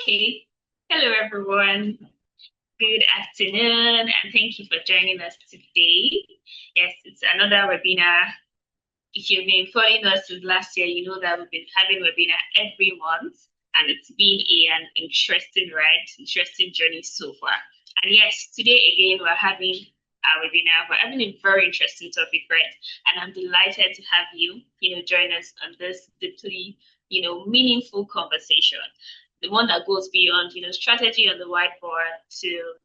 Okay. Hello, everyone. Good afternoon, and thank you for joining us today. Yes, it's another webinar. If you've been following us since last year, you know that we've been having webinar every month, and it's been an interesting ride, interesting journey so far. And yes, today again, we're having our webinar. We're having a very interesting topic, right? And I'm delighted to have you, join us on this deeply, meaningful conversation, the one that goes beyond, strategy on the whiteboard to,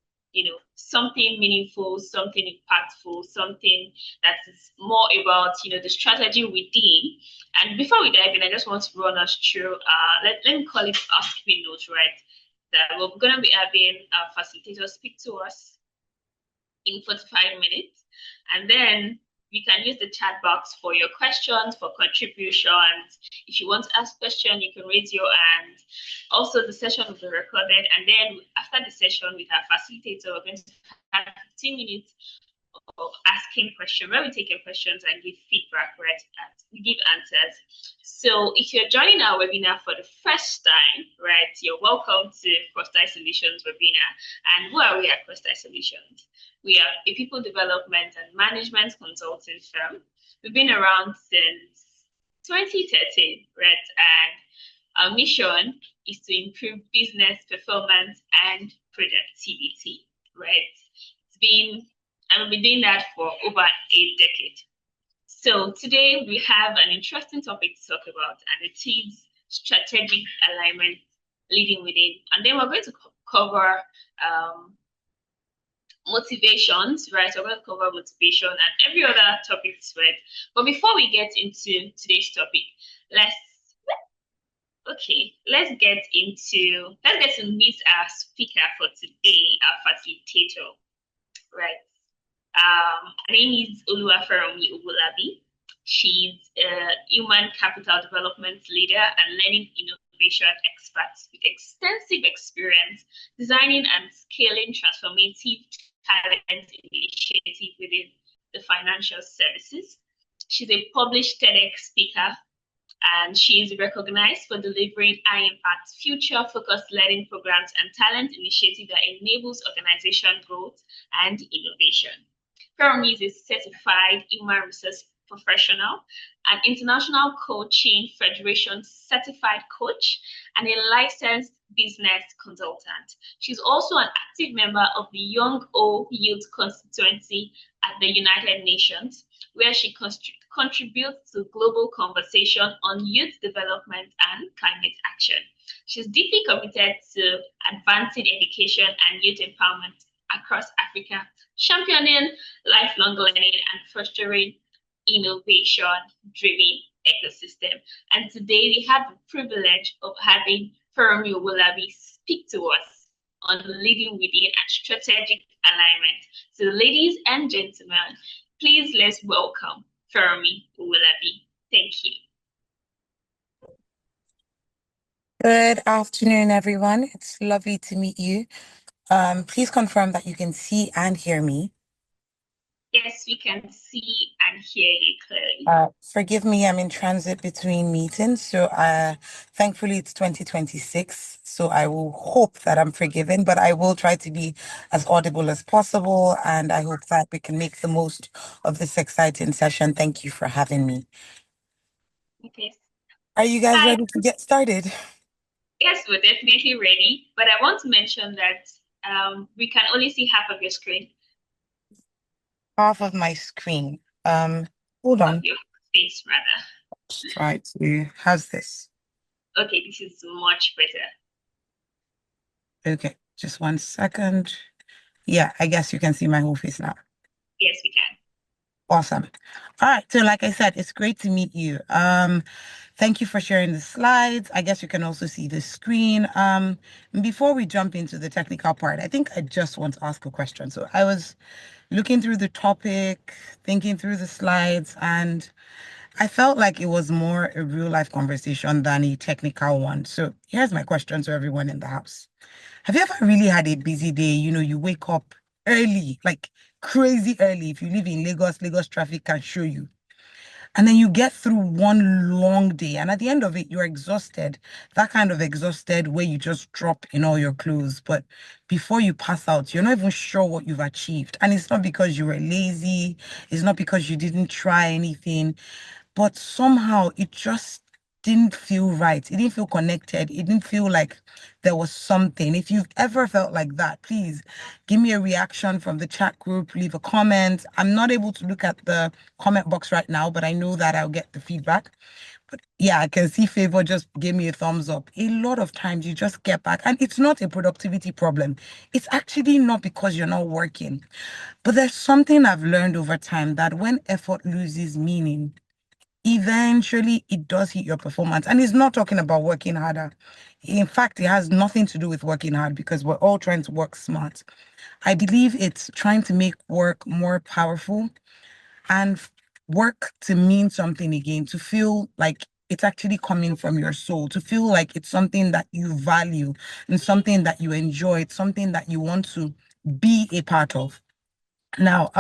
something meaningful, something impactful, something that is more about, the strategy within. And before we dive in, I just want to run us through, let me call it Ask Me Note, right? That we're going to be having our facilitator speak to us in 45 minutes. And then you can use the chat box for your questions, for contributions. If you want to ask questions, you can raise your hand. Also, the session will be recorded. And then after the session with our facilitator, we're going to have 15 minutes of asking questions, where we take your questions and give feedback, right? And we give answers. So if you're joining our webinar for the first time, right, you're welcome to Crosstie Solutions webinar. And who are we at Crosstie Solutions? We are a people development and management consulting firm. We've been around since 2013, right? And our mission is to improve business performance and productivity, right? We've been doing that for over a decade. So today we have an interesting topic to talk about, and it is strategic alignment, leading within. And then we're going to cover motivations, right? We're going to cover motivation and every other topic, right? But before we get into today's topic, let's get to meet our speaker for today, our facilitator, right? Her name is Oluwaferanmi Owolabi. She's a human capital development leader and learning innovation expert with extensive experience designing and scaling transformative talent initiative within the financial services. She's a published TEDx speaker, and she is recognized for delivering high-impact, future-focused learning programs and talent initiative that enables organization growth and innovation. Fermi is a certified human resource professional, an International Coaching Federation certified coach, and a licensed business consultant. She's also an active member of the Young O Youth Constituency at the United Nations, where she contributes to global conversation on youth development and climate action. She's deeply committed to advancing education and youth empowerment across Africa, championing lifelong learning and fostering innovation-driven ecosystem. And today we have the privilege of having Fermi Owolabi speak to us on leading within and strategic alignment. So ladies and gentlemen, please let's welcome Fermi Owolabi. Thank you. Good afternoon, everyone. It's lovely to meet you. Please confirm that you can see and hear me. Yes, we can see and hear you clearly. Forgive me, I'm in transit between meetings. So thankfully it's 2026. So I will hope that I'm forgiven, but I will try to be as audible as possible. And I hope that we can make the most of this exciting session. Thank you for having me. Okay. Are you guys ready to get started? Yes, we're definitely ready. But I want to mention that we can only see half of your screen. Half of my screen. Hold on. Of your face, rather. Let's try to. How's this? Okay, this is much better. Okay, just 1 second. Yeah, I guess you can see my whole face now. Yes, we can. Awesome. All right, so like I said, it's great to meet you. Thank you for sharing the slides. I guess you can also see the screen. Before we jump into the technical part, I think I just want to ask a question. So I was looking through the topic, thinking through the slides, and I felt like it was more a real life conversation than a technical one. So here's my question to everyone in the house. Have you ever really had a busy day? You wake up early, like crazy early. If you live in Lagos, Lagos traffic can show you. And then you get through one long day, and at the end of it, you're exhausted. That kind of exhausted where you just drop in all your clothes. But before you pass out, you're not even sure what you've achieved. And it's not because you were lazy, it's not because you didn't try anything, but somehow it just didn't feel right. It didn't feel connected. It didn't feel like there was something. If you've ever felt like that, please give me a reaction from the chat group, leave a comment. I'm not able to look at the comment box right now, but I know that I'll get the feedback. But yeah, I can see Favor just gave me a thumbs up. A lot of times you just get back, and it's not a productivity problem. It's actually not because you're not working. But there's something I've learned over time that when effort loses meaning, eventually it does hit your performance. And it's not talking about working harder. In fact, it has nothing to do with working hard because we're all trying to work smart. I believe it's trying to make work more powerful and work to mean something again, to feel like it's actually coming from your soul, to feel like it's something that you value and something that you enjoy, it's something that you want to be a part of. Now,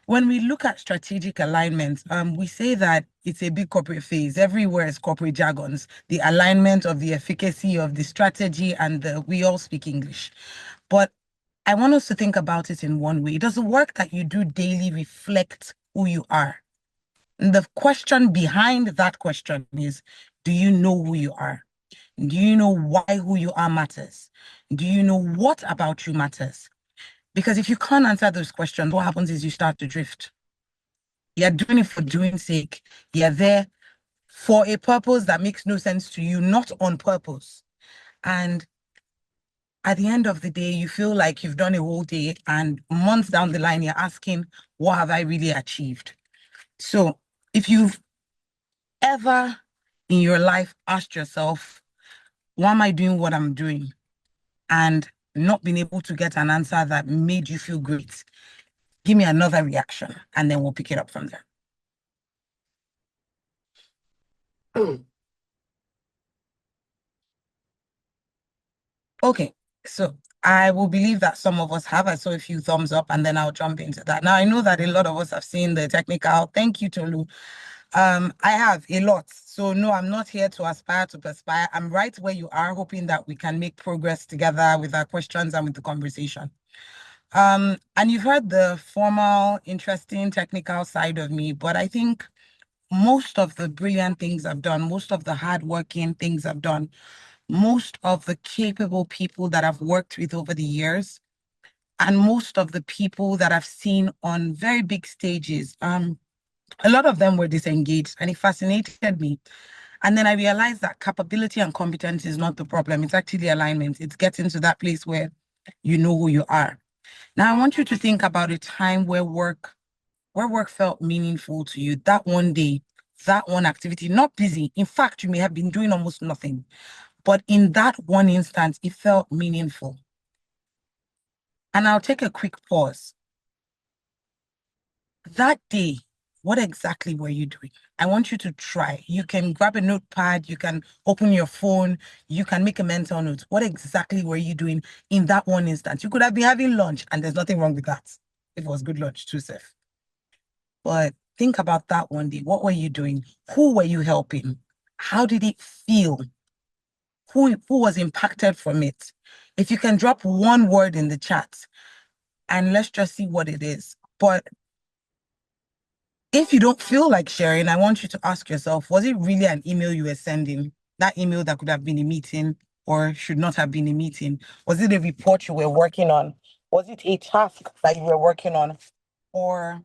when we look at strategic alignment, we say that it's a big corporate phase. Everywhere is corporate jargons, the alignment of the efficacy of the strategy, and we all speak English. But I want us to think about it in one way. Does the work that you do daily reflect who you are? And the question behind that question is, do you know who you are? Do you know why who you are matters? Do you know what about you matters? Because if you can't answer those questions, what happens is you start to drift. You're doing it for doing sake. You're there for a purpose that makes no sense to you, not on purpose. And at the end of the day, you feel like you've done a whole day, and months down the line, you're asking, what have I really achieved? So if you've ever in your life asked yourself, why am I doing what I'm doing? And not been able to get an answer that made you feel great, give me another reaction, and then we'll pick it up from there. Okay, so I will believe that some of us have. I saw a few thumbs up, and then I'll jump into that. Now, I know that a lot of us have seen the technical. Thank you, Tolu. I have a lot. So no, I'm not here to aspire to perspire. I'm right where you are, hoping that we can make progress together with our questions and with the conversation. And you've heard the formal, interesting, technical side of me, but I think most of the brilliant things I've done, most of the hardworking things I've done, most of the capable people that I've worked with over the years, and most of the people that I've seen on very big stages, a lot of them were disengaged, and it fascinated me. And then I realized that capability and competence is not the problem. It's actually alignment. It's getting to that place where you know who you are. Now, I want you to think about a time where work felt meaningful to you, that one day, that one activity, not busy. In fact, you may have been doing almost nothing, but in that one instance, it felt meaningful. And I'll take a quick pause. That day, what exactly were you doing? I want you to try. You can grab a notepad, you can open your phone, you can make a mental note. What exactly were you doing in that one instance? You could have been having lunch, and there's nothing wrong with that. It was good lunch too, safe. But think about that one day. What were you doing? Who were you helping? How did it feel? Who was impacted from it? If you can drop one word in the chat, and let's just see what it is. But if you don't feel like sharing, I want you to ask yourself, was it really an email you were sending? That email that could have been a meeting or should not have been a meeting? Was it a report you were working on? Was it a task that you were working on? Or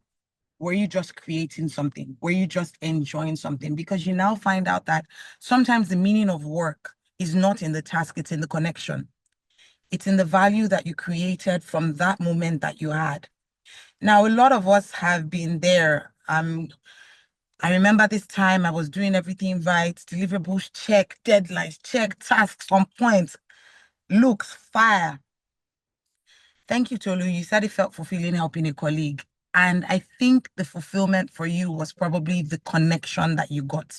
were you just creating something? Were you just enjoying something? Because you now find out that sometimes the meaning of work is not in the task, it's in the connection. It's in the value that you created from that moment that you had. Now, a lot of us have been there. I remember this time I was doing everything right, deliverables check, deadlines check, tasks on point, looks fire. Thank you, Tolu. You said it felt fulfilling helping a colleague. And I think the fulfillment for you was probably the connection that you got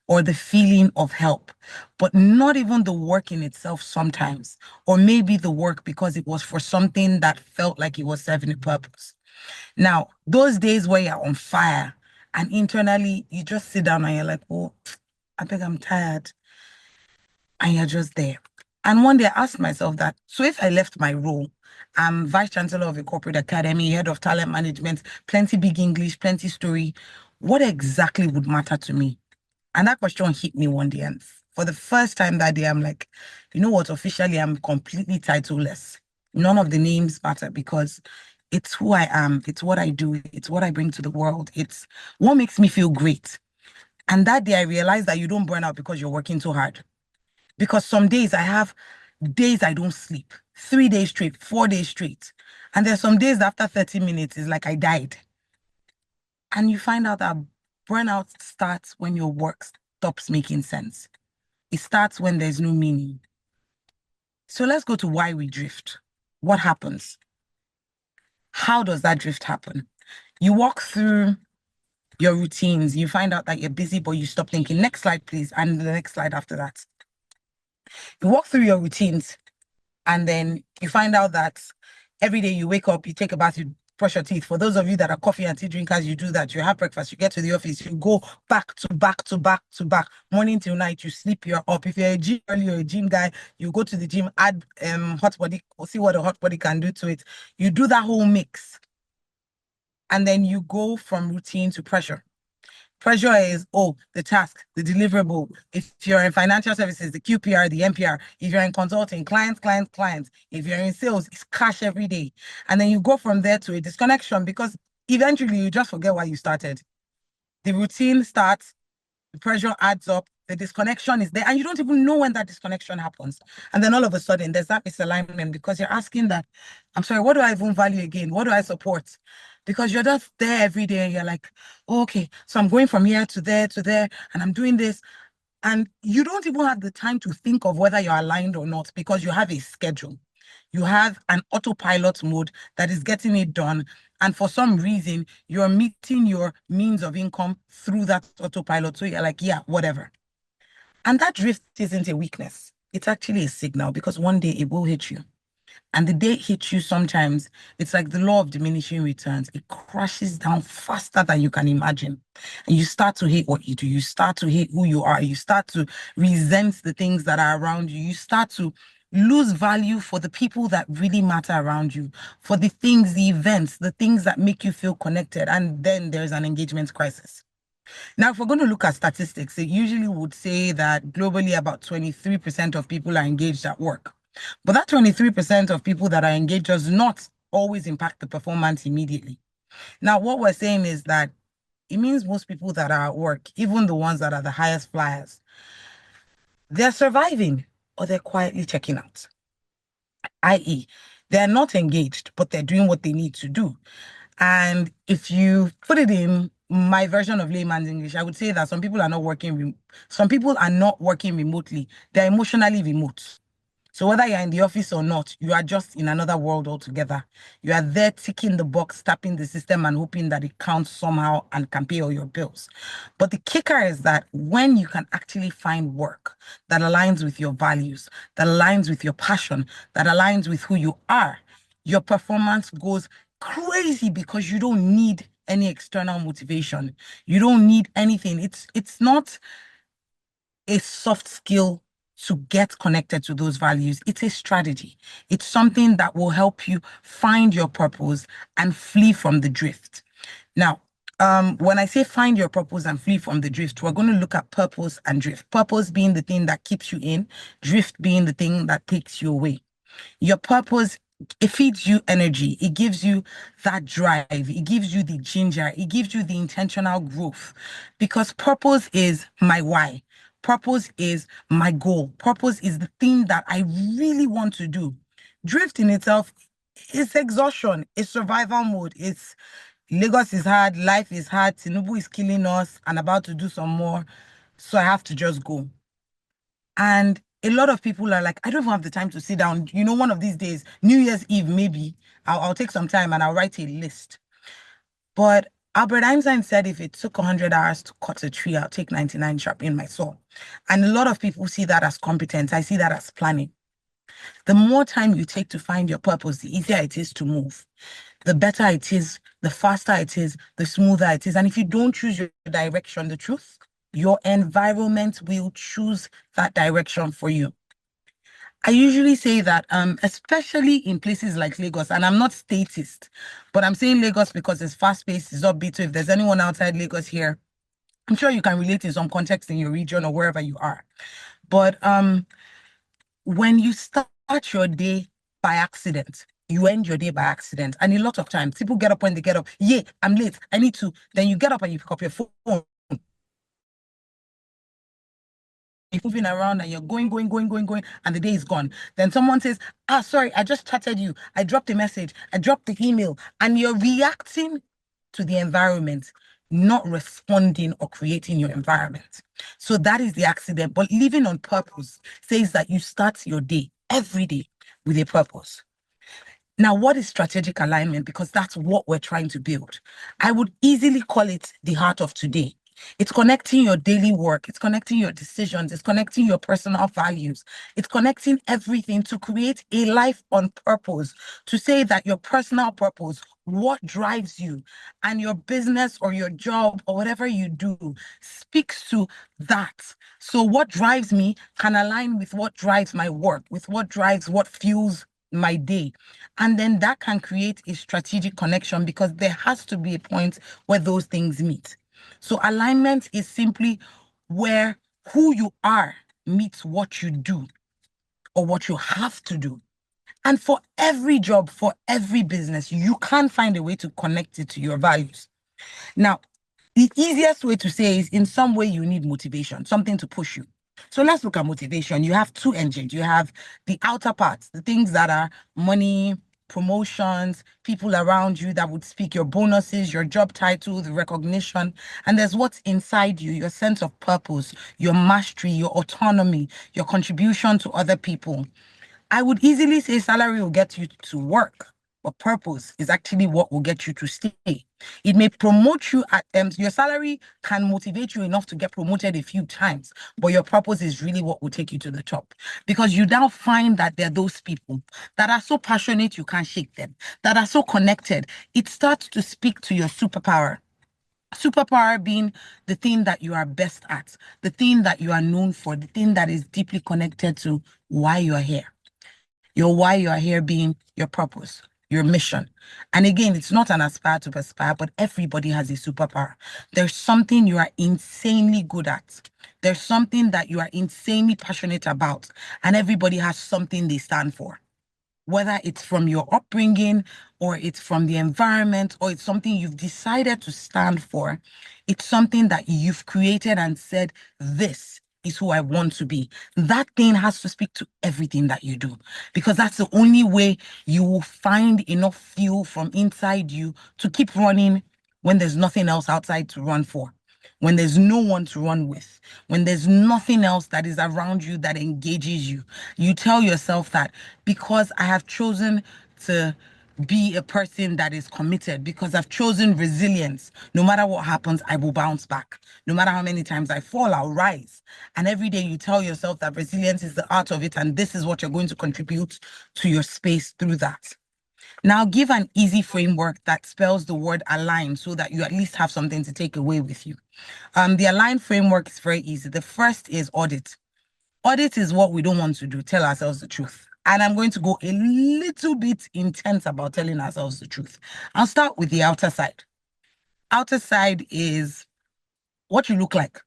or the feeling of help, but not even the work in itself sometimes, or maybe the work because it was for something that felt like it was serving a purpose. Now, those days where you're on fire And internally, you just sit down and you're like, oh, I think I'm tired. And you're just there. And one day I asked myself that, so if I left my role, I'm vice chancellor of a corporate academy, head of talent management, plenty big English, plenty story, what exactly would matter to me? And that question hit me one day. And for the first time that day, I'm like, you know what? Officially, I'm completely titleless. None of the names matter because it's who I am. It's what I do. It's what I bring to the world. It's what makes me feel great. And that day, I realized that you don't burn out because you're working too hard. Because some days I have days I don't sleep, 3 days straight, 4 days straight. And there's some days that after 30 minutes, it's like I died. And you find out that burnout starts when your work stops making sense. It starts when there's no meaning. So let's go to why we drift. What happens? How does that drift happen? You walk through your routines, you find out that you're busy, but you stop thinking. Next slide, please. And the next slide after that. You walk through your routines, and then you find out that every day you wake up, you take a bath, you brush your teeth. For those of you that are coffee and tea drinkers, you do that. You have breakfast, you get to the office, you go back to back to back to back, morning till night, you sleep, you're up. If you're a gym girl, you're a gym guy, you go to the gym, add hot body, see what a hot body can do to it. You do that whole mix. And then you go from routine to pressure. Pressure is, oh, the task, the deliverable. If you're in financial services, the QPR, the MPR. If you're in consulting, clients, clients, clients. If you're in sales, it's cash every day. And then you go from there to a disconnection because eventually you just forget why you started. The routine starts, the pressure adds up, the disconnection is there, and you don't even know when that disconnection happens. And then all of a sudden, there's that misalignment because you're asking that, I'm sorry, what do I even value again? What do I support? Because you're just there every day and you're like, oh, okay, so I'm going from here to there, and I'm doing this. And you don't even have the time to think of whether you're aligned or not because you have a schedule. You have an autopilot mode that is getting it done. And for some reason, you're meeting your means of income through that autopilot. So you're like, yeah, whatever. And that drift isn't a weakness. It's actually a signal because one day it will hit you. And the day it hits you, sometimes it's like the law of diminishing returns. It crashes down faster than you can imagine. And you start to hate what you do. You start to hate who you are. You start to resent the things that are around you. You start to lose value for the people that really matter around you, for the things, the events, the things that make you feel connected. And then there's an engagement crisis. Now, if we're going to look at statistics, it usually would say that globally about 23% of people are engaged at work. But that 23% of people that are engaged does not always impact the performance immediately. Now, what we're saying is that it means most people that are at work, even the ones that are the highest flyers, they're surviving or they're quietly checking out, i.e., they're not engaged, but they're doing what they need to do. And if you put it in my version of layman's English, I would say that some people are not working, some people are not working remotely. They're emotionally remote. So whether you're in the office or not, you are just in another world altogether. You are there ticking the box, tapping the system and hoping that it counts somehow and can pay all your bills. But the kicker is that when you can actually find work that aligns with your values, that aligns with your passion, that aligns with who you are, your performance goes crazy because you don't need any external motivation. You don't need anything. It's not a soft skill to get connected to those values. It's a strategy. It's something that will help you find your purpose and flee from the drift. Now, when I say find your purpose and flee from the drift, we're going to look at purpose and drift. Purpose being the thing that keeps you in, drift being the thing that takes you away. Your purpose, it feeds you energy. It gives you that drive. It gives you the ginger. It gives you the intentional growth because purpose is my why. Purpose is my goal. Purpose is the thing that I really want to do. Drift in itself is exhaustion. It's survival mode. It's Lagos is hard. Life is hard. Tinubu is killing us and about to do some more. So I have to just go. And a lot of people are like, I don't even have the time to sit down. You know, one of these days, New Year's Eve, maybe I'll take some time and I'll write a list. But Albert Einstein said if it took 100 hours to cut a tree, I'll take 99 sharpening my saw. And a lot of people see that as competence. I see that as planning. The more time you take to find your purpose, the easier it is to move. The better it is, the faster it is, the smoother it is. And if you don't choose your direction, the truth, your environment will choose that direction for you. I usually say that, especially in places like Lagos, and I'm not statist, but I'm saying Lagos because it's fast-paced, it's upbeat. So if there's anyone outside Lagos here, I'm sure you can relate in some context in your region or wherever you are. But when you start your day by accident, you end your day by accident. And a lot of times, people get up when they get up. Yeah, I'm late. I need to. Then you get up and you pick up your phone. You're moving around and you're going, and the day is gone. Then someone says, sorry, I just chatted you. I dropped a message. I dropped the email. And you're reacting to the environment, not responding or creating your environment. So that is the accident. But living on purpose says that you start your day every day with a purpose. Now, what is strategic alignment? Because that's what we're trying to build. I would easily call it the heart of today. It's connecting your daily work. It's connecting your decisions. It's connecting your personal values. It's connecting everything to create a life on purpose, to say that your personal purpose, what drives you, and your business or your job or whatever you do speaks to that. So what drives me can align with what drives my work, with what drives what fuels my day. And then that can create a strategic connection because there has to be a point where those things meet. So alignment is simply where who you are meets what you do or what you have to do. And for every job, for every business, you can find a way to connect it to your values. Now, the easiest way to say is in some way you need motivation, something to push you. So let's look at motivation. You have two engines. You have the outer parts, the things that are money, promotions, people around you that would speak, your bonuses, your job title, the recognition. And there's what's inside you, your sense of purpose, your mastery, your autonomy, your contribution to other people. I would easily say salary will get you to work, but purpose is actually what will get you to stay. It may promote you at your salary can motivate you enough to get promoted a few times, but your purpose is really what will take you to the top. Because you now find that there are those people that are so passionate you can't shake them, that are so connected. It starts to speak to your superpower. Superpower being the thing that you are best at, the thing that you are known for, the thing that is deeply connected to why you are here. Your why you are here being your purpose, your mission. And again, it's not an aspire to aspire, but everybody has a superpower. There's something you are insanely good at. There's something that you are insanely passionate about. And everybody has something they stand for. Whether it's from your upbringing or it's from the environment or it's something you've decided to stand for, it's something that you've created and said, this is who I want to be. That thing has to speak to everything that you do because that's the only way you will find enough fuel from inside you to keep running when there's nothing else outside to run for, when there's no one to run with, when there's nothing else that is around you that engages you. You tell yourself that because I have chosen to be a person that is committed, because I've chosen resilience, no matter what happens, I will bounce back. No matter how many times I fall, I'll rise. And every day you tell yourself that resilience is the art of it, and this is what you're going to contribute to your space through that. Now, give an easy framework that spells the word align so that you at least have something to take away with you. The align framework is very easy. The first is audit. Audit is what we don't want to do, tell ourselves the truth. And I'm going to go a little bit intense about telling ourselves the truth. I'll start with the outer side. Outer side is what you look like.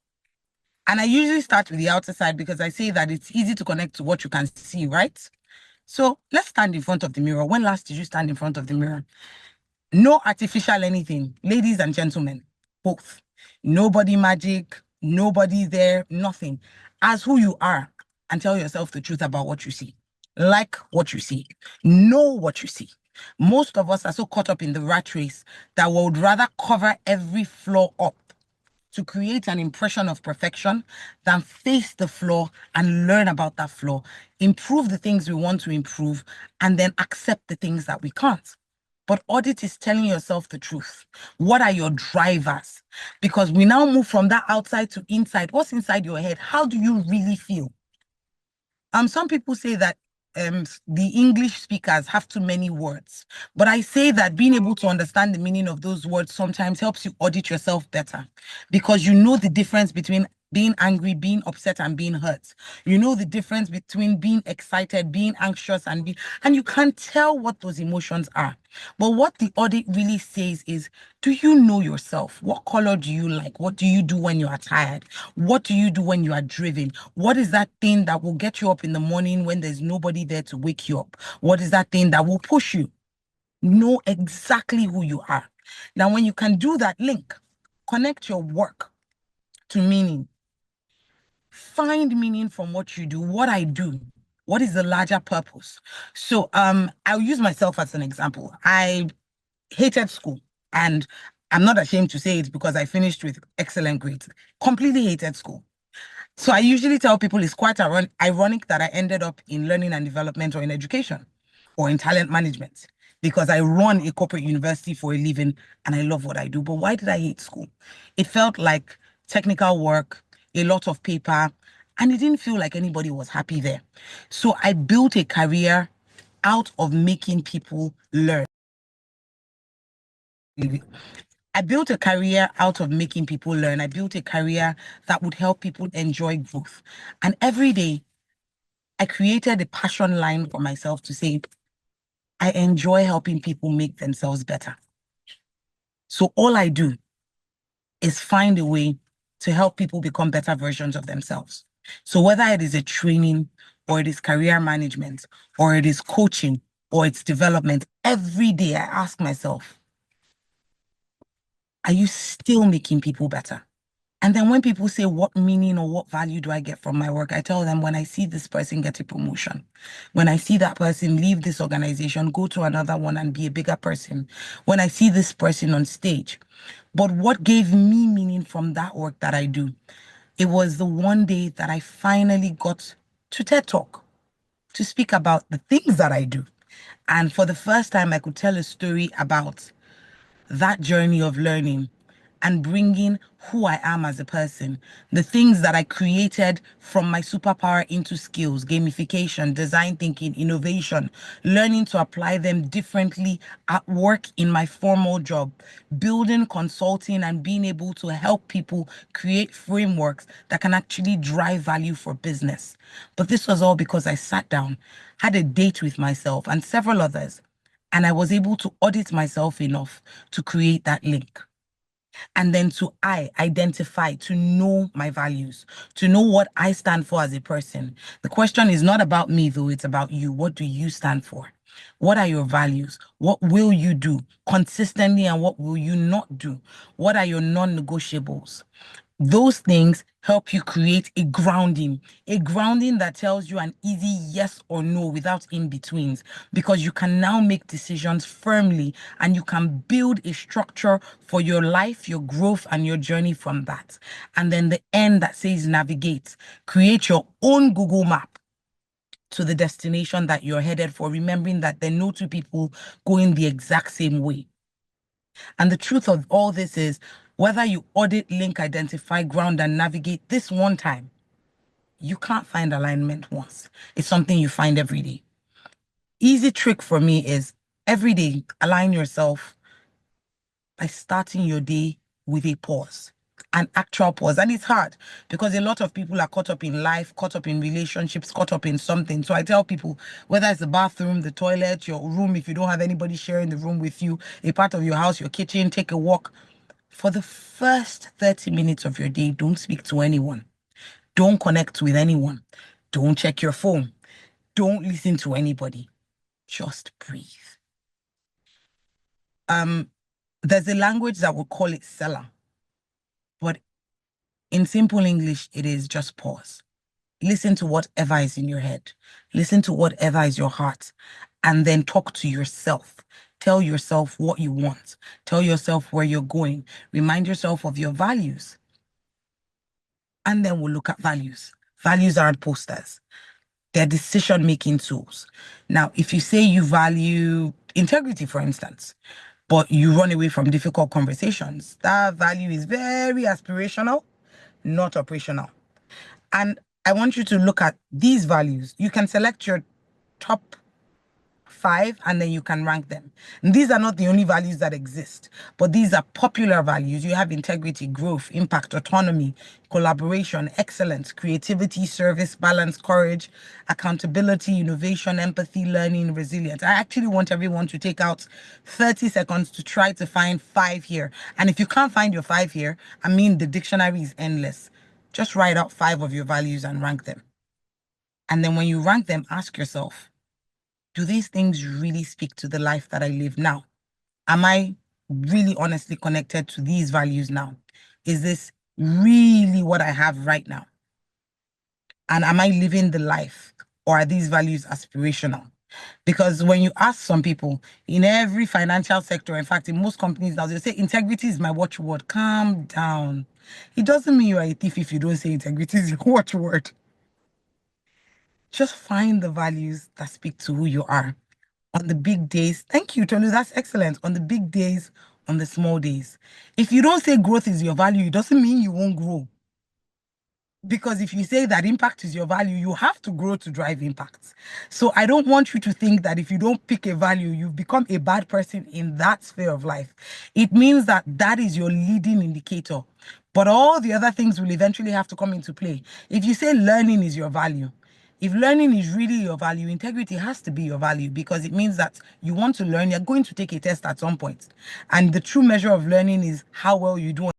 And I usually start with the outer side because I say that it's easy to connect to what you can see, right? So let's stand in front of the mirror. When last did you stand in front of the mirror? No artificial anything, ladies and gentlemen, both. Nobody magic, nobody there, nothing. As who you are and tell yourself the truth about what you see. Like what you see. Know what you see. Most of us are so caught up in the rat race that we would rather cover every flaw up to create an impression of perfection than face the flaw and learn about that flaw, improve the things we want to improve, and then accept the things that we can't. But audit is telling yourself the truth. What are your drivers? Because we now move from that outside to inside. What's inside your head? How do you really feel? Some people say that the English speakers have too many words. But I say that being able to understand the meaning of those words sometimes helps you audit yourself better, because you know the difference between being angry, being upset, and being hurt. You know the difference between being excited, being anxious, and you can tell what those emotions are. But what the audit really says is, do you know yourself? What color do you like? What do you do when you are tired? What do you do when you are driven? What is that thing that will get you up in the morning when there's nobody there to wake you up? What is that thing that will push you? Know exactly who you are. Now, when you can do that link, connect your work to meaning. Find meaning from what you do, what I do. What is the larger purpose? So I'll use myself as an example. I hated school, and I'm not ashamed to say it because I finished with excellent grades. Completely hated school. So I usually tell people it's quite ironic that I ended up in learning and development or in education or in talent management, because I run a corporate university for a living and I love what I do. But why did I hate school? It felt like technical work, a lot of paper, and it didn't feel like anybody was happy there. So I built a career out of making people learn. I built a career out of making people learn. I built a career that would help people enjoy growth. And every day, I created a passion line for myself to say, I enjoy helping people make themselves better. So all I do is find a way to help people become better versions of themselves. So whether it is a training, or it is career management, or it is coaching, or it's development, every day I ask myself, are you still making people better? And then when people say, what meaning or what value do I get from my work? I tell them, when I see this person get a promotion, when I see that person leave this organization, go to another one and be a bigger person, when I see this person on stage. But what gave me meaning from that work that I do? It was the one day that I finally got to TED Talk to speak about the things that I do. And for the first time, I could tell a story about that journey of learning and bringing who I am as a person, the things that I created from my superpower into skills, gamification, design thinking, innovation, learning to apply them differently at work in my formal job, building consulting and being able to help people create frameworks that can actually drive value for business. But this was all because I sat down, had a date with myself and several others, and I was able to audit myself enough to create that link. And then to identify, to know my values, to know what I stand for as a person. The question is not about me, though, it's about you. What do you stand for? What are your values? What will you do consistently and what will you not do? What are your non-negotiables? Those things help you create a grounding that tells you an easy yes or no without in-betweens, because you can now make decisions firmly and you can build a structure for your life, your growth, and your journey from that. And then the end that says navigate, create your own Google map to the destination that you're headed for, remembering that there are no two people going the exact same way. And the truth of all this is, whether you audit, link, identify, ground, and navigate this one time, you can't find alignment once. It's something you find every day. Easy trick for me is every day align yourself by starting your day with a pause, an actual pause. And it's hard because a lot of people are caught up in life, caught up in relationships, caught up in something. So I tell people, whether it's the bathroom, the toilet, your room, if you don't have anybody sharing the room with you, a part of your house, your kitchen, take a walk. For the first 30 minutes of your day, don't speak to anyone. Don't connect with anyone. Don't check your phone. Don't listen to anybody. Just breathe. Um, there's a language that will call it seller, but in simple English, it is just pause. Listen to whatever is in your head. Listen to whatever is your heart, and then talk to yourself. Tell yourself what you want. Tell yourself where you're going. Remind yourself of your values. And then we'll look at values. Values aren't posters. They're decision-making tools. Now, if you say you value integrity, for instance, but you run away from difficult conversations, that value is very aspirational, not operational. And I want you to look at these values. You can select your top 5, and then you can rank them. And these are not the only values that exist, but these are popular values. You have integrity, growth, impact, autonomy, collaboration, excellence, creativity, service, balance, courage, accountability, innovation, empathy, learning, resilience. I actually want everyone to take out 30 seconds to try to find 5 here. And if you can't find your 5 here, I mean, the dictionary is endless. Just write out 5 of your values and rank them. And then when you rank them, ask yourself, do these things really speak to the life that I live now? Am I really honestly connected to these values now? Is this really what I have right now? And am I living the life, or are these values aspirational? Because when you ask some people in every financial sector, in fact, in most companies now, they say integrity is my watchword. Calm down. It doesn't mean you're a thief if you don't say integrity is your watchword. Just find the values that speak to who you are. On the big days, thank you, Tolu, that's excellent. On the big days, on the small days. If you don't say growth is your value, it doesn't mean you won't grow. Because if you say that impact is your value, you have to grow to drive impact. So I don't want you to think that if you don't pick a value, you've become a bad person in that sphere of life. It means that that is your leading indicator. But all the other things will eventually have to come into play. If you say learning is your value, if learning is really your value, integrity has to be your value, because it means that you want to learn, you're going to take a test at some point. And the true measure of learning is how well you do.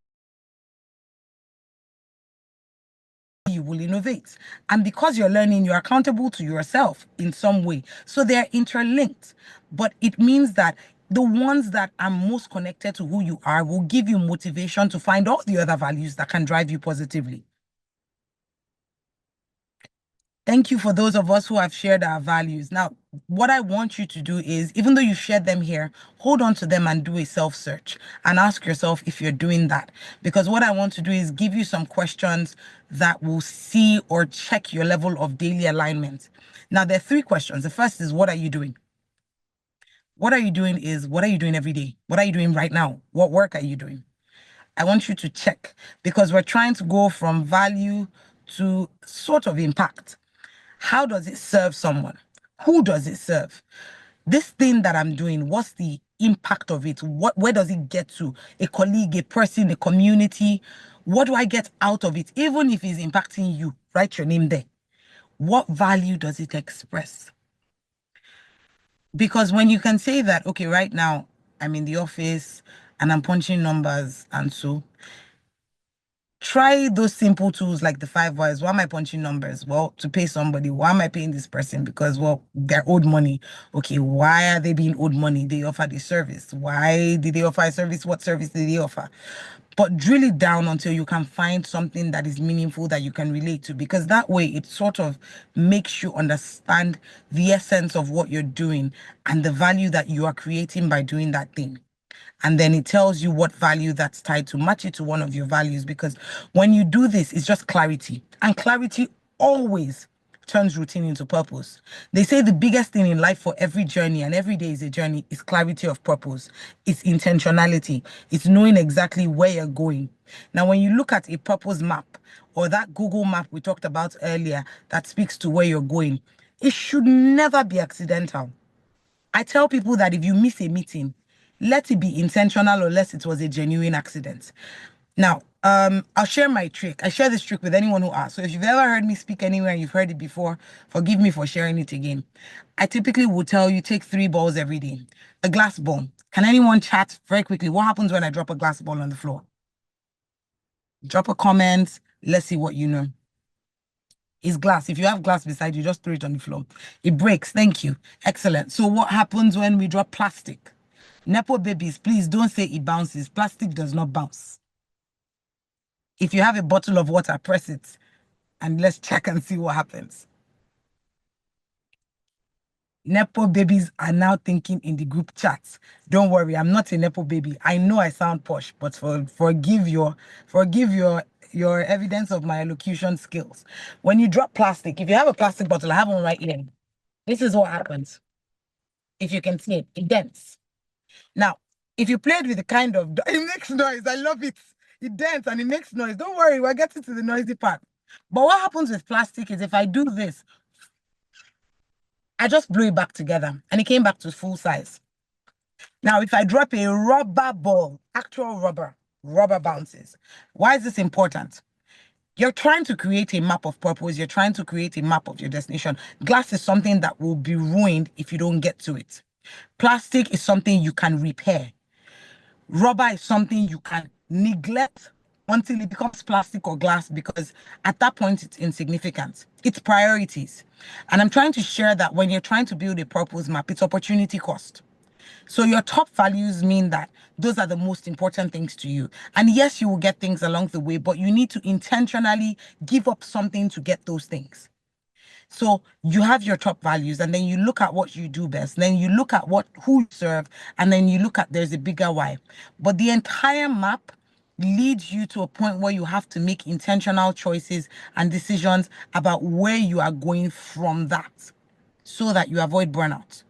You will innovate. And because you're learning, you're accountable to yourself in some way. So they're interlinked. But it means that the ones that are most connected to who you are will give you motivation to find all the other values that can drive you positively. Thank you for those of us who have shared our values. Now, what I want you to do is, even though you shared them here, hold on to them and do a self-search and ask yourself if you're doing that. Because what I want to do is give you some questions that will see or check your level of daily alignment. Now, there are 3 questions. The first is, what are you doing? What are you doing is, what are you doing every day? What are you doing right now? What work are you doing? I want you to check, because we're trying to go from value to sort of impact. How does it serve someone? Who does it serve? This thing that I'm doing, what's the impact of it? Where does it get to? A colleague, a person, a community? What do I get out of it? Even if it's impacting you, write your name there. What value does it express? Because when you can say that, okay, right now I'm in the office and I'm punching numbers, and so try those simple tools like the 5 whys. Why am I punching numbers? Well, to pay somebody. Why am I paying this person? Because, well, they're owed money. Okay, why are they being owed money? They offered a service. Why did they offer a service? What service did they offer? But drill it down until you can find something that is meaningful that you can relate to, because that way it sort of makes you understand the essence of what you're doing and the value that you are creating by doing that thing. And then it tells you what value that's tied to, match it to one of your values. Because when you do this, it's just clarity. And clarity always turns routine into purpose. They say the biggest thing in life for every journey, and every day is a journey, is clarity of purpose. It's intentionality. It's knowing exactly where you're going. Now, when you look at a purpose map, or that Google map we talked about earlier that speaks to where you're going, it should never be accidental. I tell people that if you miss a meeting, let it be intentional unless it was a genuine accident. Now, I'll share my trick. I share this trick with anyone who asks. So if you've ever heard me speak anywhere and you've heard it before, forgive me for sharing it again. I typically will tell you, take 3 balls every day. A glass ball. Can anyone chat very quickly? What happens when I drop a glass ball on the floor? Drop a comment. Let's see what you know. Is glass. If you have glass beside you, just throw it on the floor. It breaks. Thank you. Excellent. So what happens when we drop plastic? Nepo babies, please don't say it bounces. Plastic does not bounce. If you have a bottle of water, press it and let's check and see what happens. Nepo babies are now thinking in the group chats. Don't worry, I'm not a Nepo baby. I know I sound posh, but forgive your evidence of my elocution skills. When you drop plastic, if you have a plastic bottle, I have one right here. This is what happens. If you can see it, it dents. Now, if you played with the kind of, it makes noise. I love it. It dents and it makes noise. Don't worry, we're getting to the noisy part. But what happens with plastic is if I do this, I just blew it back together and it came back to full size. Now, if I drop a rubber ball, actual rubber bounces. Why is this important? You're trying to create a map of purpose. You're trying to create a map of your destination. Glass is something that will be ruined if you don't get to it. Plastic is something you can repair. Rubber is something you can neglect until it becomes plastic or glass, because at that point it's insignificant. It's priorities. And I'm trying to share that when you're trying to build a purpose map, it's opportunity cost. So your top values mean that those are the most important things to you. And yes, you will get things along the way, but you need to intentionally give up something to get those things. So you have your top values, and then you look at what you do best. Then you look at who you serve, and then you look at there's a bigger why. But the entire map leads you to a point where you have to make intentional choices and decisions about where you are going from that, so that you avoid burnout.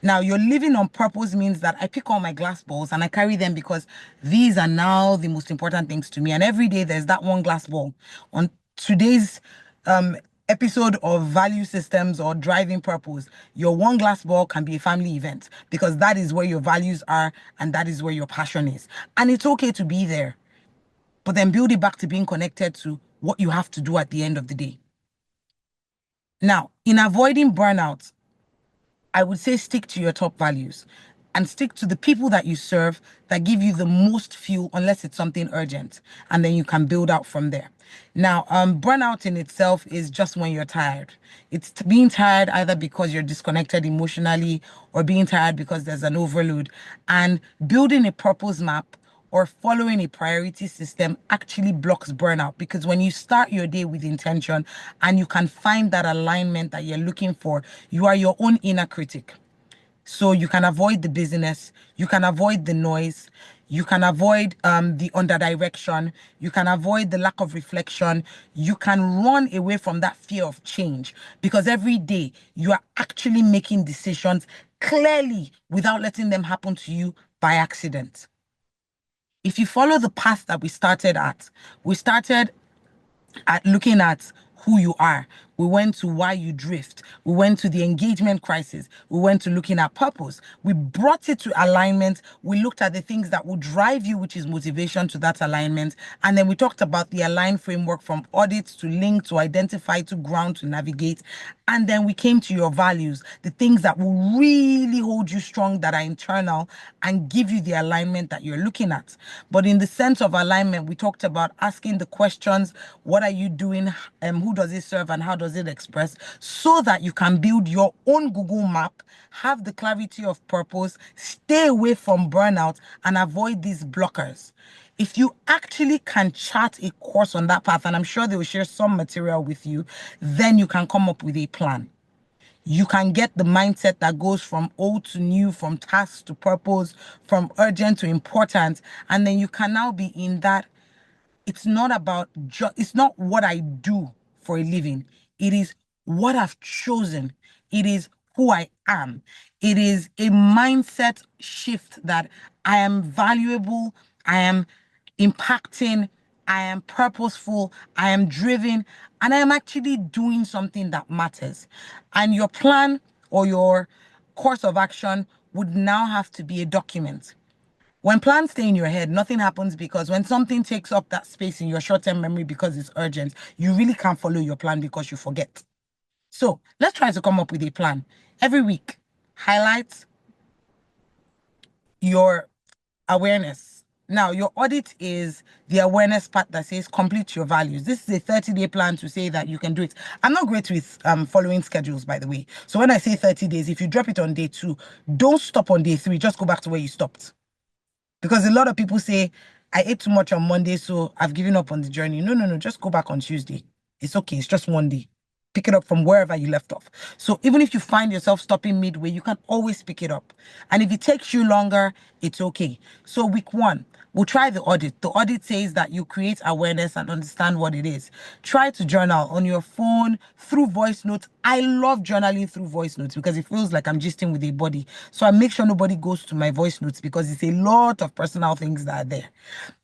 Now, you're living on purpose means that I pick all my glass balls and I carry them because these are now the most important things to me. And every day there's that one glass ball. On today's um, episode of value systems or driving purpose, your one glass ball can be a family event, because that is where your values are and that is where your passion is. And it's okay to be there, but then build it back to being connected to what you have to do at the end of the day. Now, in avoiding burnout, I would say stick to your top values and stick to the people that you serve that give you the most fuel, unless it's something urgent, and then you can build out from there. Now, burnout in itself is just when you're tired. It's being tired either because you're disconnected emotionally or being tired because there's an overload. And building a purpose map or following a priority system actually blocks burnout, because when you start your day with intention and you can find that alignment that you're looking for, you are your own inner critic. So you can avoid the busyness, you can avoid the noise, you can avoid the underdirection, you can avoid the lack of reflection, you can run away from that fear of change, because every day you are actually making decisions clearly without letting them happen to you by accident. If you follow the path that we started at looking at who you are. We went to why you drift. We went to the engagement crisis. We went to looking at purpose. We brought it to alignment. We looked at the things that will drive you, which is motivation, to that alignment. And then we talked about the align framework, from audit to link to identify to ground to navigate. And then we came to your values, the things that will really hold you strong, that are internal, and give you the alignment that you're looking at. But in the sense of alignment, we talked about asking the questions: what are you doing? Who does it serve? And how does it express? So that you can build your own Google map, have the clarity of purpose, stay away from burnout, and avoid these blockers. If you actually can chart a course on that path, and I'm sure they will share some material with you, then you can come up with a plan. You can get the mindset that goes from old to new, from task to purpose, from urgent to important. And then you can now be in that. It's not about it's not what I do for a living. It is what I've chosen. It is who I am. It is a mindset shift that I am valuable, I am impacting, I am purposeful, I am driven, and I am actually doing something that matters. And your plan or your course of action would now have to be a document. When plans stay in your head, nothing happens, because when something takes up that space in your short-term memory because it's urgent, you really can't follow your plan because you forget. So let's try to come up with a plan. Every week, highlight your awareness. Now, your audit is the awareness part that says complete your values. This is a 30-day plan to say that you can do it. I'm not great with following schedules, by the way. So when I say 30 days, if you drop it on day 2, don't stop on day 3. Just go back to where you stopped. Because a lot of people say, I ate too much on Monday, so I've given up on the journey. No, no, no. Just go back on Tuesday. It's okay. It's just one day. Pick it up from wherever you left off. So even if you find yourself stopping midway, you can always pick it up. And if it takes you longer, it's okay. So week 1, we'll try the audit. The audit says that you create awareness and understand what it is. Try to journal on your phone, through voice notes. I love journaling through voice notes because it feels like I'm gisting with a body. So I make sure nobody goes to my voice notes, because it's a lot of personal things that are there.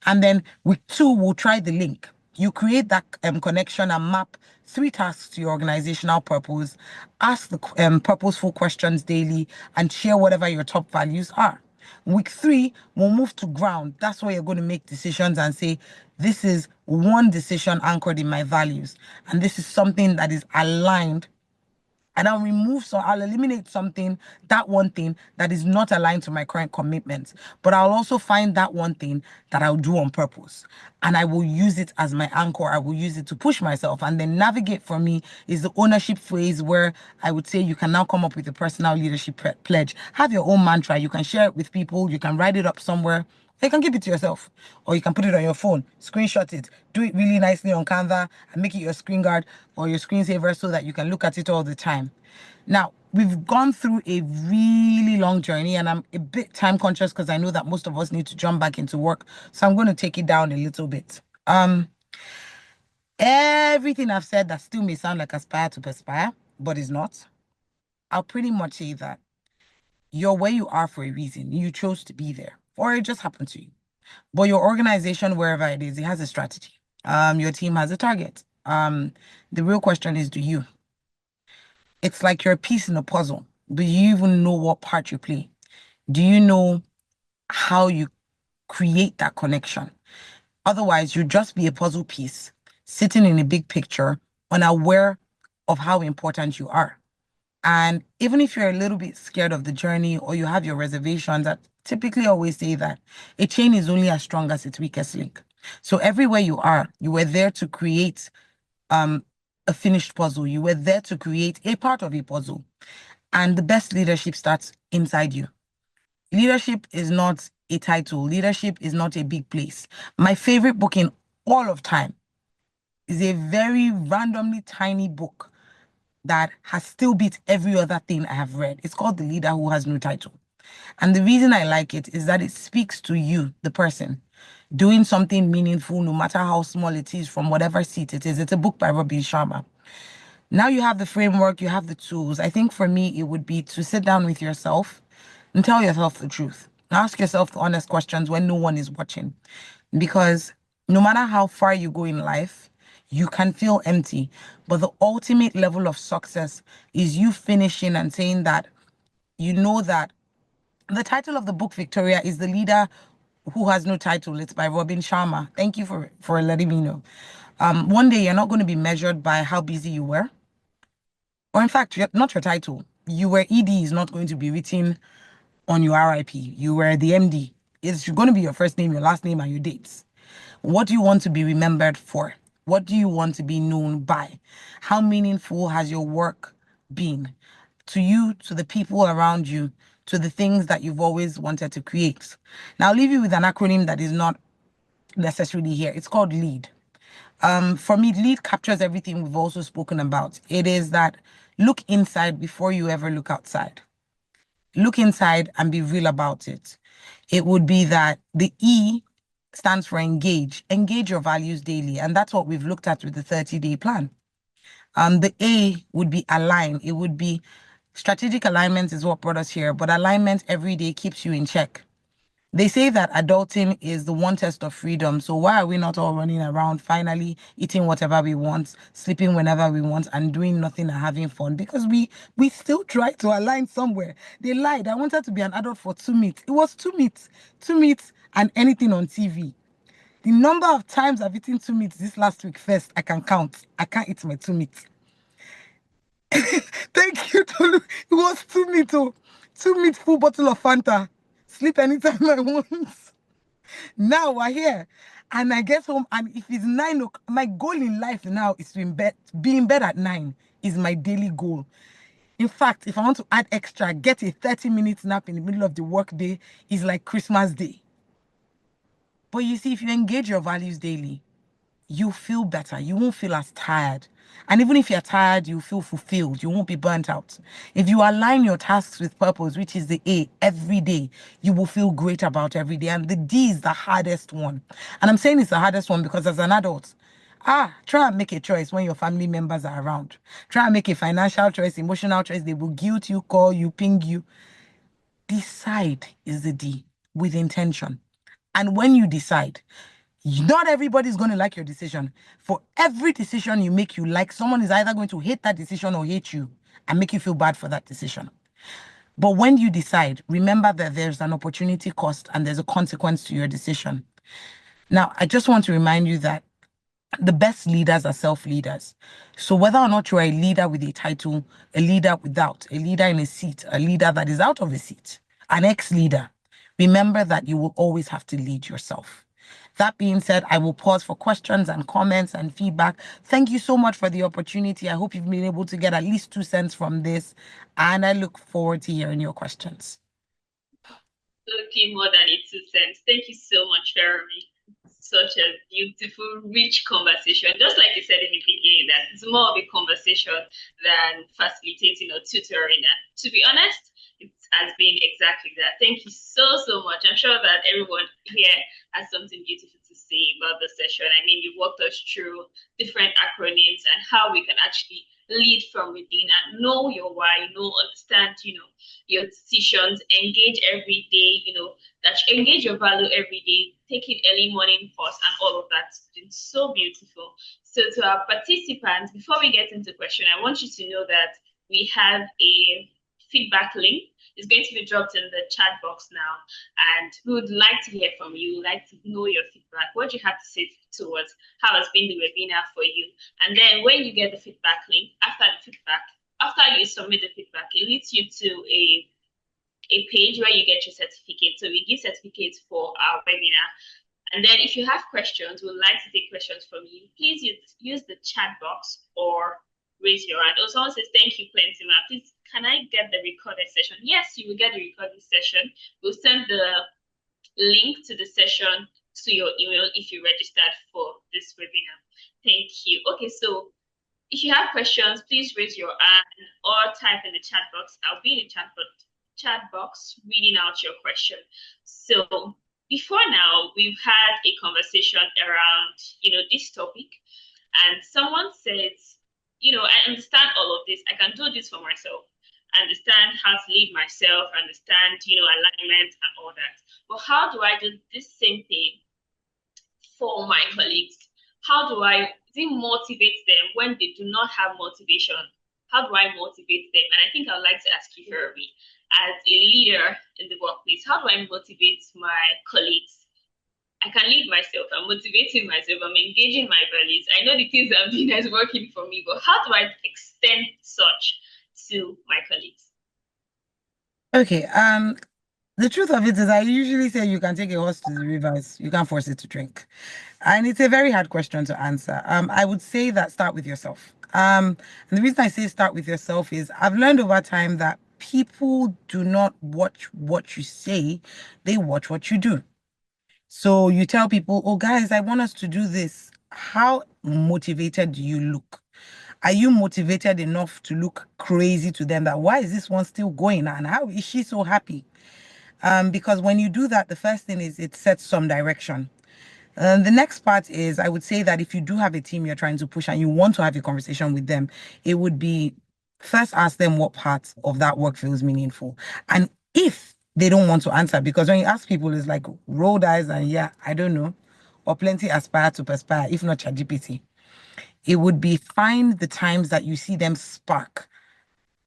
And then week 2, we'll try the link. You create that connection and map 3 tasks to your organizational purpose, ask the purposeful questions daily, and share whatever your top values are. Week 3, we'll move to ground. That's where you're going to make decisions and say, this is one decision anchored in my values, and this is something that is aligned, and I'll eliminate something, that one thing that is not aligned to my current commitments. But I'll also find that one thing that I'll do on purpose. And I will use it as my anchor. I will use it to push myself. And then navigate for me is the ownership phase, where I would say you can now come up with a personal leadership pledge. Have your own mantra. You can share it with people. You can write it up somewhere. You can keep it to yourself, or you can put it on your phone, screenshot it, do it really nicely on Canva, and make it your screen guard or your screensaver so that you can look at it all the time. Now, we've gone through a really long journey, and I'm a bit time conscious because I know that most of us need to jump back into work. So I'm going to take it down a little bit. Everything I've said that still may sound like aspire to perspire, but is not. I'll pretty much say that you're where you are for a reason. You chose to be there, or it just happened to you. But your organization, wherever it is, it has a strategy. Your team has a target. The real question is, do you? It's like you're a piece in a puzzle. Do you even know what part you play? Do you know how you create that connection? Otherwise, you'd just be a puzzle piece sitting in a big picture, unaware of how important you are. And even if you're a little bit scared of the journey or you have your reservations, I typically always say that a chain is only as strong as its weakest link. So everywhere you are, you were there to create a finished puzzle. You were there to create a part of a puzzle. And the best leadership starts inside you. Leadership is not a title. Leadership is not a big place. My favorite book in all of time is a very randomly tiny book that has still beat every other thing I have read. It's called The Leader Who Has No Title. And the reason I like it is that it speaks to you, the person, doing something meaningful, no matter how small it is, from whatever seat it is. It's a book by Robin Sharma. Now you have the framework, you have the tools. I think for me, it would be to sit down with yourself and tell yourself the truth. Ask yourself the honest questions when no one is watching. Because no matter how far you go in life, you can feel empty. But the ultimate level of success is you finishing and saying that you know that the title of the book, Victoria, is The Leader Who Has No Title. It's by Robin Sharma. Thank you for letting me know. One day you're not going to be measured by how busy you were. Or in fact, not your title. You were ED is not going to be written on your RIP. You were the MD. It's going to be your first name, your last name, and your dates. What do you want to be remembered for? What do you want to be known by? How meaningful has your work been to you, to the people around you, to the things that you've always wanted to create? Now, I'll leave you with an acronym that is not necessarily here. It's called LEAD. For me, LEAD captures everything we've also spoken about. It is that look inside before you ever look outside. Look inside and be real about it. It would be that the E stands for engage. Engage your values daily. And that's what we've looked at with the 30-day plan. The A would be align. It would be strategic alignment is what brought us here, but alignment every day keeps you in check. They say that adulting is the one test of freedom. So why are we not all running around, finally eating whatever we want, sleeping whenever we want, and doing nothing and having fun? Because we still try to align somewhere. They lied. I wanted to be an adult for 2 meats. It was 2 meats and anything on TV. The number of times I've eaten 2 meats this last week first, I can count. I can't eat my 2 meats. Thank you, Tolu. It was 2 meats, 2 meats, full bottle of Fanta. Sleep anytime I want. Now we're here. And I get home, and if it's 9 o'clock, my goal in life now is to be in bed at 9 is my daily goal. In fact, if I want to add extra, get a 30-minute nap in the middle of the workday is like Christmas Day. But you see, if you engage your values daily, you feel better. You won't feel as tired. And even if you're tired, you feel fulfilled. You won't be burnt out. If you align your tasks with purpose, which is the A, every day, you will feel great about every day. And the D is the hardest one. And I'm saying it's the hardest one because as an adult, try and make a choice when your family members are around. Try and make a financial choice, emotional choice. They will guilt you, call you, ping you. Decide is the D, with intention. And when you decide, Not everybody's going to like your decision. For every decision you make, you like, someone is either going to hate that decision or hate you and make you feel bad for that decision. But when you decide, remember that there's an opportunity cost and there's a consequence to your decision. Now, I just want to remind you that the best leaders are self-leaders. So whether or not you're a leader with a title, a leader without, a leader in a seat, a leader that is out of a seat, an ex-leader, remember that you will always have to lead yourself. That being said, I will pause for questions and comments and feedback. Thank you so much for the opportunity. I hope you've been able to get at least 2 cents from this, and I look forward to hearing your questions. Okay, more than a 2 cents. Thank you so much, Fermi. Such a beautiful, rich conversation. Just like you said in the beginning, that it's more of a conversation than facilitating or tutoring. And to be honest, it has been exactly that. Thank you so, so much. I'm sure that everyone here has something beautiful to say about the session. I mean, you walked us through different acronyms and how we can actually lead from within and know your why, understand, your decisions, engage every day, that engage your value every day, take it early morning first, and all of that. It's been so beautiful. So to our participants, before we get into question, I want you to know that we have a feedback link. It's going to be dropped in the chat box now, and we would like to hear from you, like to know your feedback. What do you have to say towards how has been the webinar for you? And then when you get the feedback link, after you submit the feedback, it leads you to a page where you get your certificate. So we give certificates for our webinar. And then if you have questions, we'd like to take questions from you. Please use the chat box or raise your hand. Or someone says, thank you, Plenty. Please, can I get the recorded session? Yes, you will get the recorded session. We'll send the link to the session to your email if you registered for this webinar. Thank you. Okay, so if you have questions, please raise your hand or type in the chat box. I'll be in the chat box reading out your question. So before now, we've had a conversation around, this topic, and someone says, I understand all of this. I can do this for myself. I understand how to lead myself, I understand, alignment and all that. But how do I do this same thing for my colleagues? How do I motivate them when they do not have motivation? How do I motivate them? And I think I'd like to ask you, Herbie, as a leader in the workplace, how do I motivate my colleagues? I can lead myself. I'm motivating myself. I'm engaging my values. I know the things I'm doing is working for me, but how do I extend such to my colleagues? Okay, the truth of it is I usually say you can take a horse to the rivers, you can't force it to drink. And it's a very hard question to answer. I would say that start with yourself. And the reason I say start with yourself is I've learned over time that people do not watch what you say, they watch what you do. So you tell people, oh, guys, I want us to do this. How motivated do you look? Are you motivated enough to look crazy to them that why is this one still going and how is she so happy? Because when you do that, the first thing is it sets some direction. The next part is I would say that if you do have a team you're trying to push and you want to have a conversation with them, it would be first ask them what part of that work feels meaningful. And if they don't want to answer, because when you ask people, it's like roll eyes and yeah, I don't know, or plenty aspire to perspire, if not ChatGPT. It would be find the times that you see them spark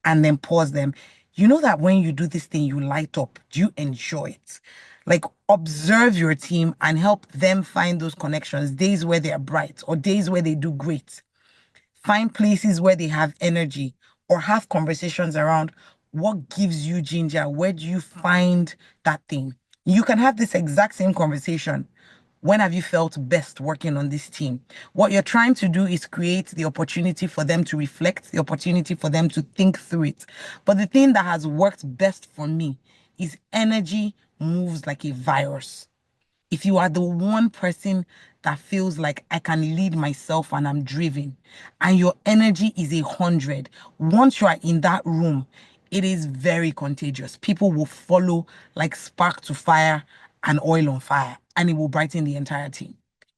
and then pause them. You know that when you do this thing, you light up. Do you enjoy it? Like observe your team and help them find those connections, days where they are bright or days where they do great. Find places where they have energy or have conversations around what gives you ginger. Where do you find that thing? You can have this exact same conversation. When have you felt best working on this team? What you're trying to do is create the opportunity for them to reflect, the opportunity for them to think through it. But the thing that has worked best for me is energy moves like a virus. If you are the one person that feels like I can lead myself and I'm driven, and your energy is 100, once you are in that room, it is very contagious. People will follow like spark to fire and oil on fire, and it will brighten the entire team.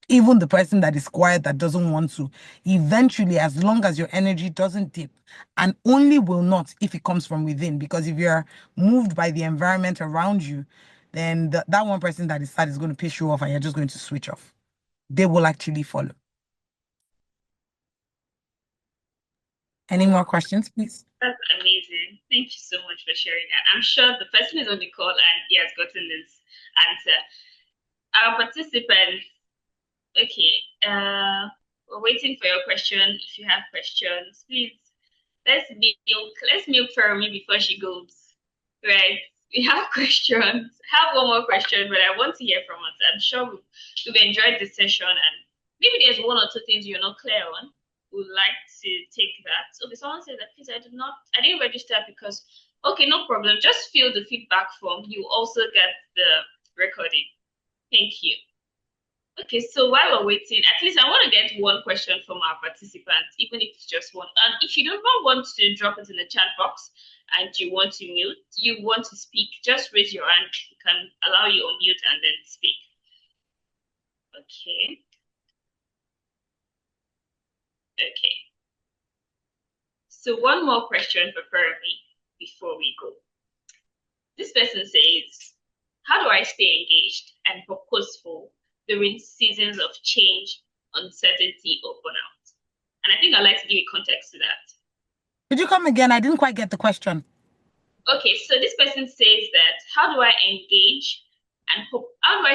Even the person that is quiet, that doesn't want to, eventually, as long as your energy doesn't dip, and only will not if it comes from within, because if you're moved by the environment around you, then that one person that is sad is going to piss you off and you're just going to switch off. they will actually follow. Any more questions, please? That's amazing. Thank you so much for sharing that. I'm sure the person is on the call and he has gotten this answer. Our participants, okay, we're waiting for your question. If you have questions, please let's milk Fermi before she goes. Right? We have questions. I have one more question, but I want to hear from us. I'm sure we've enjoyed this session, and maybe there's one or two things you're not clear on. Would like to take that. So if someone says that, please, I didn't register because, okay, no problem. Just fill the feedback form. You also get the recording. Thank you. Okay, so while we're waiting, at least I want to get one question from our participants, even if it's just one. And if you don't want to drop it in the chat box and you want to speak, just raise your hand. We can allow you unmute and then speak. Okay. Okay. So one more question for Fermi before we go. This person says, how do I stay engaged and purposeful during seasons of change, uncertainty, or burnout? And I think I'd like to give you context to that. Could you come again? I didn't quite get the question. Okay, so this person says that how do I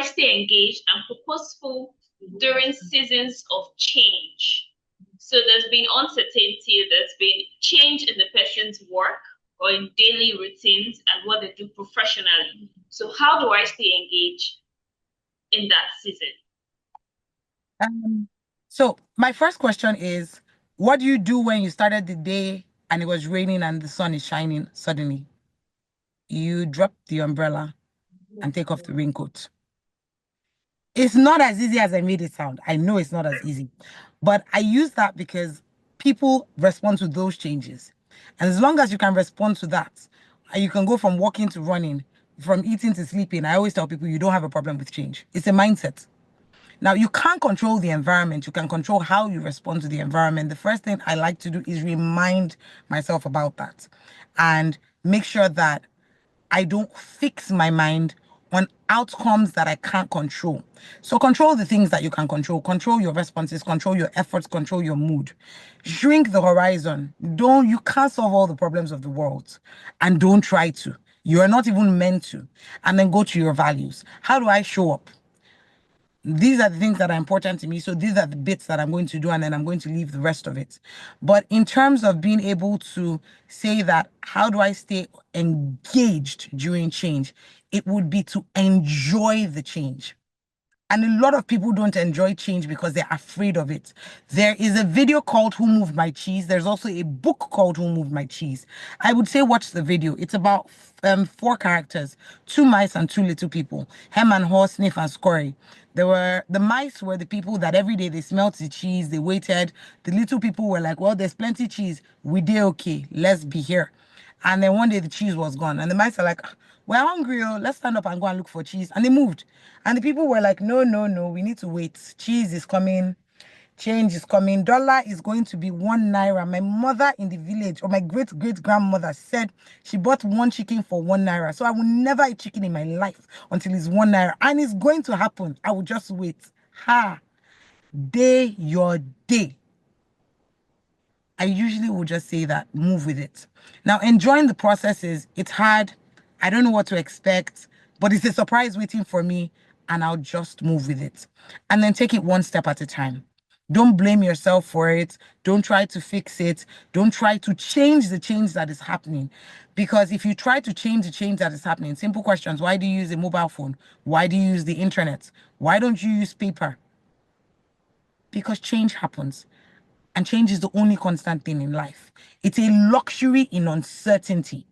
stay engaged and purposeful during seasons of change? So there's been uncertainty, there's been change in the person's work or in daily routines and what they do professionally. So how do I stay engaged in that season? So my first question is, what do you do when you started the day and it was raining and the sun is shining suddenly? You drop the umbrella and take off the raincoat. It's not as easy as I made it sound. I know it's not as easy, but I use that because people respond to those changes. And as long as you can respond to that, you can go from walking to running, from eating to sleeping. I always tell people you don't have a problem with change. It's a mindset. Now, you can't control the environment. You can control how you respond to the environment. The first thing I like to do is remind myself about that and make sure that I don't fix my mind on outcomes that I can't control. So control the things that you can control. Control your responses, control your efforts, control your mood. Shrink the horizon. You can't solve all the problems of the world, and don't try to. You are not even meant to. And then go to your values. How do I show up? These are the things that are important to me. So these are the bits that I'm going to do, and then I'm going to leave the rest of it. But in terms of being able to say that, how do I stay engaged during change? It would be to enjoy the change. And a lot of people don't enjoy change because they're afraid of it. There is a video called Who Moved My Cheese. There's also a book called Who Moved My Cheese. I would say watch the video. It's about 4 characters, 2 mice and 2 little people, Hem and Haw, Sniff and Scory. The mice were the people that every day they smelled the cheese, they waited. The little people were like, well, there's plenty cheese. We did okay. Let's be here. And then one day the cheese was gone. And the mice are like, we're hungry, oh, let's stand up and go and look for cheese. And they moved. And the people were like, no, no, no, we need to wait. Cheese is coming. Change is coming. Dollar is going to be 1 naira. My mother in the village, or my great-great-grandmother, said she bought 1 chicken for 1 naira. So I will never eat chicken in my life until it's 1 naira. And it's going to happen. I will just wait. Ha! Day your day. I usually will just say that, move with it. Now, enjoying the process it's hard. I don't know what to expect, but it's a surprise waiting for me, and I'll just move with it. And then take it one step at a time. Don't blame yourself for it. Don't try to fix it. Don't try to change the change that is happening. Because if you try to change the change that is happening, simple questions: why do you use a mobile phone? Why do you use the internet? Why don't you use paper? Because change happens. And change is the only constant thing in life. It's a luxury in uncertainty.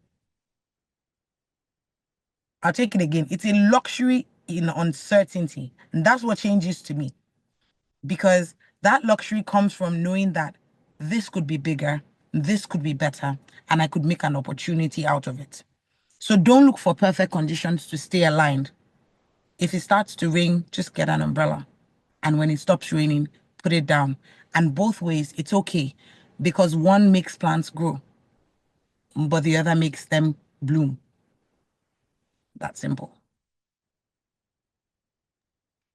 I'll take it again. It's a luxury in uncertainty. And that's what change is to me. Because that luxury comes from knowing that this could be bigger, this could be better, and I could make an opportunity out of it. So don't look for perfect conditions to stay aligned. If it starts to rain, just get an umbrella. And when it stops raining, put it down. And both ways, it's okay, because one makes plants grow, but the other makes them bloom. That simple.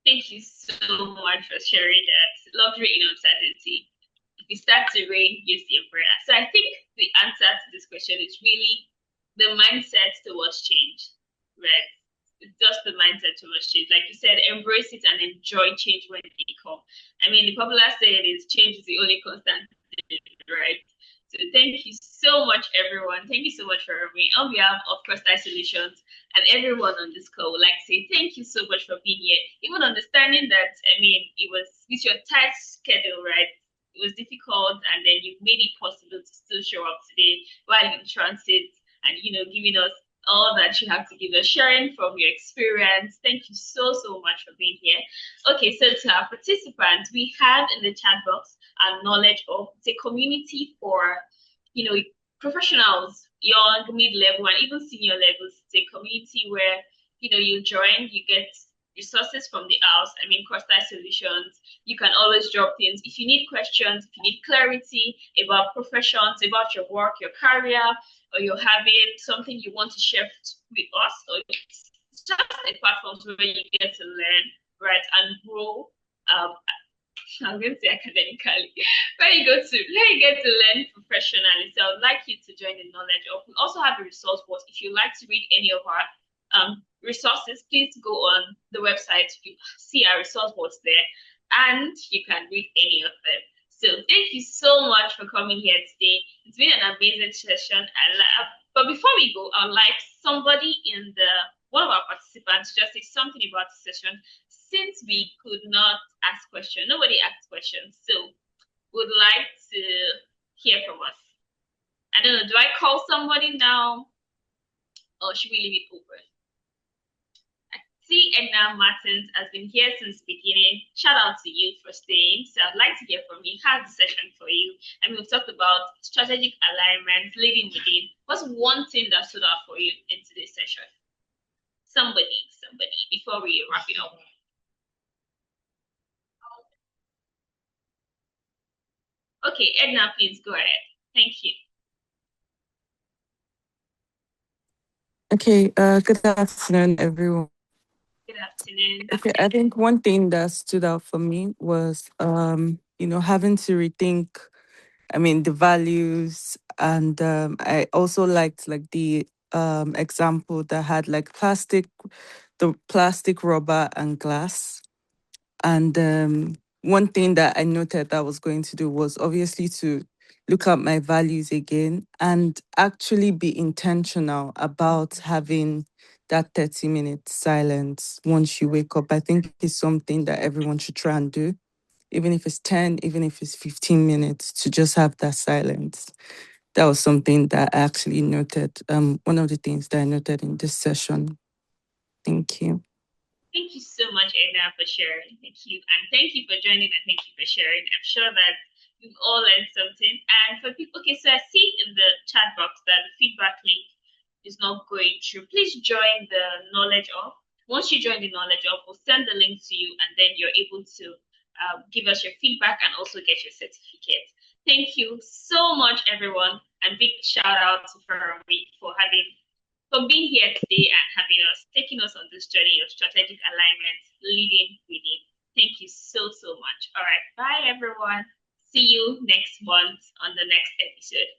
Thank you so much for sharing that. Luxury in uncertainty. If you start to rain, use the umbrella. So I think the answer to this question is really the mindset towards change, right? It's just the mindset towards change. Like you said, embrace it and enjoy change when they come. I mean, the popular saying is change is the only constant, right? So thank you so much, everyone. Thank you so much for me. On behalf of Crosstie Solutions and everyone on this call, would like to say thank you so much for being here. Even understanding that, I mean, it was with your tight schedule, right? It was difficult, and then you made it possible to still show up today while in transit, and giving us all that you have to give us, sharing from your experience. Thank you so much for being here. Okay, so to our participants, we have in the chat box our knowledge of the community for professionals, young, mid-level, and even senior levels. It's a community where you join, you get resources from the house. I mean, Crosstie Solutions. You can always drop things if you need questions, if you need clarity about professions, about your work, your career, or you're having something you want to share with us, or it's just a platform where you get to learn, right, and grow. I'm going to say academically, where you get to learn professionally. So I would like you to join the knowledge of. We also have a resource board. If you like to read any of our resources, please go on the website. You see our resource boards there, and you can read any of them. So thank you so much for coming here today. It's been an amazing session. But before we go, I'd like somebody in one of our participants just say something about the session. Since we could not ask questions, nobody asked questions, so would like to hear from us. I don't know, do I call somebody now, or should we leave it open? I see Edna Martins has been here since the beginning. Shout out to you for staying. So I'd like to hear from you. How's the session for you? I mean, we've talked about strategic alignment, leading within. What's one thing that stood out for you in today's session? Somebody, before we wrap it up. Okay, Edna, please go ahead. Thank you. Okay, good afternoon, everyone. Good afternoon. Okay, I think one thing that stood out for me was, having to rethink, the values, and I also liked like the example that had like the plastic, rubber, and glass. And one thing that I noted that I was going to do was obviously to look at my values again and actually be intentional about having that 30-minute silence once you wake up. I think it's something that everyone should try and do, even if it's 10, even if it's 15 minutes, to just have that silence. That was something that I actually noted, one of the things that I noted in this session. Thank you. Thank you so much, Edna, for sharing. Thank you. And thank you for joining and thank you for sharing. I'm sure that we've all learned something. And for people, okay, so I see in the chat box that the feedback link is not going through. Please join the knowledge of. Once you join the knowledge of, we'll send the link to you and then you're able to give us your feedback and also get your certificate. Thank you so much, everyone. And big shout out to Fermi for being here today and taking us on this journey of strategic alignment, leading within. Thank you so much. All right, bye everyone. See you next month on the next episode.